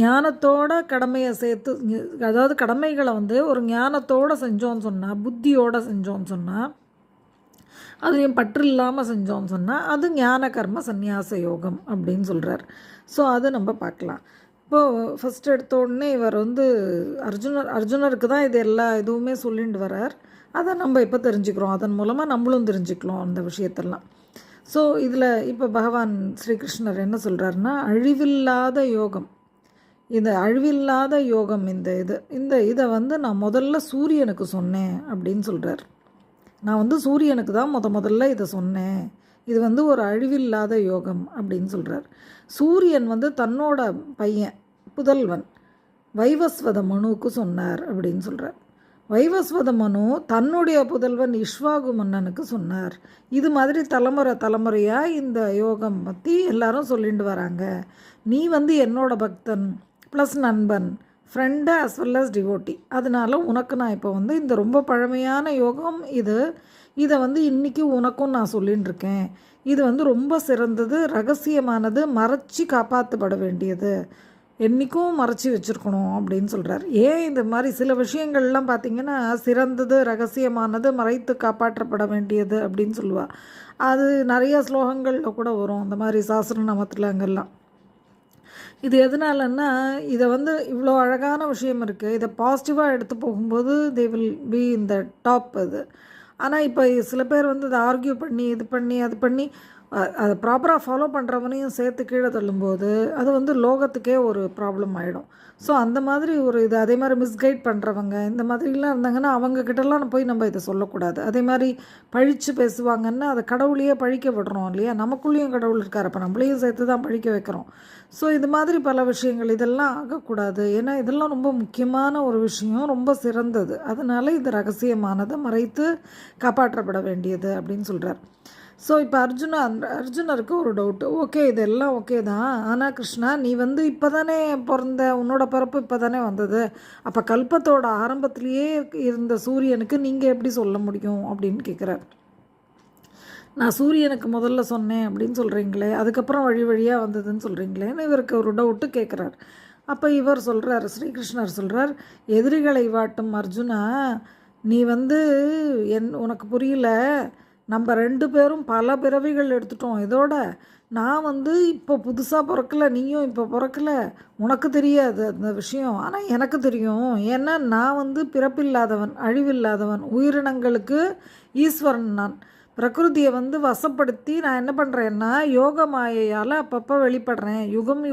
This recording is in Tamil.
ஞானத்தோட கடமையை சேர்த்து, அதாவது கடமைகளை ஒரு ஞானத்தோடு செஞ்சோன்னு சொன்னால், புத்தியோடு செஞ்சோன்னு சொன்னால், அதுலேயும் பற்று இல்லாமல் செஞ்சோன்னு சொன்னால், அது ஞான கர்ம சந்நியாச யோகம் அப்படின்னு சொல்கிறார். ஸோ அதை நம்ம பார்க்கலாம். இப்போது ஃபஸ்ட் எடுத்த உடனே இவர் அர்ஜுனருக்கு தான் இது இதுவுமே சொல்லிட்டு வரார். அதை நம்ம இப்போ தெரிஞ்சுக்கிறோம். அதன் மூலமாக நம்மளும் தெரிஞ்சுக்கலாம் அந்த விஷயத்தெல்லாம். ஸோ இதில் இப்போ பகவான் ஸ்ரீகிருஷ்ணர் என்ன சொல்கிறாருன்னா, அழிவில்லாத யோகம், இந்த அழிவில்லாத யோகம், இதை நான் முதல்ல சூரியனுக்கு சொன்னேன் அப்படின்னு சொல்கிறார். நான் சூரியனுக்கு தான் முதல்ல இதை சொன்னேன். இது ஒரு அழிவில்லாத யோகம் அப்படின்னு சொல்கிறார். சூரியன் தன்னோட பையன் புதல்வன் வைவஸ்வத மனுவுக்கு சொன்னார் அப்படின்னு சொல்கிறார். வைவஸ்வத மனு தன்னுடைய புதல்வன் இஷ்வாகு மன்னனுக்கு சொன்னார். இது மாதிரி தலைமுறையாக இந்த யோகம் பற்றி எல்லாரும் சொல்லிட்டு வராங்க. நீ என்னோட பக்தன் ப்ளஸ் நண்பன், friend as well as devotee. அதனால் உனக்கு நான் இப்போ இந்த ரொம்ப பழமையான யோகம் இதை இன்றைக்கி உனக்கும் நான் சொல்லின்னு இருக்கேன். இது ரொம்ப சிறந்தது, ரகசியமானது, மறைச்சி காப்பாற்றப்பட வேண்டியது, என்றைக்கும் மறைச்சி வச்சுருக்கணும் அப்படின்னு சொல்கிறார். ஏன் இந்த மாதிரி சில விஷயங்கள்லாம் பார்த்திங்கன்னா சிறந்தது, ரகசியமானது, மறைத்து காப்பாற்றப்பட வேண்டியது அப்படின்னு சொல்லுவாள். அது நிறைய ஸ்லோகங்களில் கூட வரும் அந்த மாதிரி சாஸ்திரநாமத்தில். அங்கெல்லாம் இது எதனாலன்னா, இதை இவ்வளோ அழகான விஷயம் இருக்குது, இதை பாசிட்டிவாக எடுத்து போகும்போது தே வில் பி இந்த டாப் அது. ஆனால் இப்போ சில பேர் இதை ஆர்கியூ பண்ணி இது பண்ணி அது பண்ணி அதை ப்ராப்பராக ஃபாலோ பண்ணுறவனையும் சேர்த்து கீழே தள்ளும்போது அது லோகத்துக்கே ஒரு ப்ராப்ளம் ஆகிடும். ஸோ அந்த மாதிரி அதே மாதிரி மிஸ்கைட் பண்ணுறவங்க இந்த மாதிரிலாம் இருந்தாங்கன்னா அவங்கக்கிட்டலாம் போய் நம்ம இதை சொல்லக்கூடாது. அதே மாதிரி பழித்து பேசுவாங்கன்னா அதை கடவுளையே பழிக்க விடுறோம் இல்லையா? நமக்குள்ளேயும் கடவுள் இருக்கார், அப்போ நம்மளையும் சேர்த்து தான் பழிக்க வைக்கிறோம். ஸோ இது மாதிரி பல விஷயங்கள் இதெல்லாம் ஆகக்கூடாது. ஏன்னா இதெல்லாம் ரொம்ப முக்கியமான ஒரு விஷயம், ரொம்ப சிறந்தது. அதனால் இது ரகசியமானது, மறைத்து காப்பாற்றப்பட வேண்டியது அப்படின்னு சொல்கிறார். ஸோ இப்போ அர்ஜுனருக்கு ஒரு டவுட்டு. ஓகே, இதெல்லாம் ஓகே தான், ஆனால் கிருஷ்ணா நீ இப்போ தானே பிறந்த, உன்னோட பிறப்பு இப்போ தானே வந்தது, அப்போ கல்பத்தோட ஆரம்பத்திலேயே இருந்த சூரியனுக்கு நீங்கள் எப்படி சொல்ல முடியும் அப்படின்னு கேட்குறார். நான் சூரியனுக்கு முதல்ல சொன்னேன் அப்படின்னு சொல்கிறீங்களே, அதுக்கப்புறம் வழியாக வந்ததுன்னு சொல்கிறீங்களேன்னு இவருக்கு ஒரு டவுட்டு கேட்குறார். அப்போ இவர் சொல்கிறார், ஸ்ரீகிருஷ்ணர் சொல்கிறார், எதிரிகளை வாட்டும் அர்ஜுனா, நீ உனக்கு புரியல, நம்ம 2 பேரும் பல பிறவிகள் எடுத்துட்டோம். இதோட நான் இப்போ புதுசாக பிறக்கலை, நீயும் இப்போ பிறக்கலை, உனக்கு தெரியாது அந்த விஷயம், ஆனால் எனக்கு தெரியும். ஏன்னா நான் பிறப்பில்லாதவன், அழிவில்லாதவன், உயிரினங்களுக்கு ஈஸ்வரன். நான் பிரகிருதியை வசப்படுத்தி நான் என்ன பண்ணுறேன்னா யோக மாயையால் அப்பப்போ வெளிப்படுறேன். யுகம்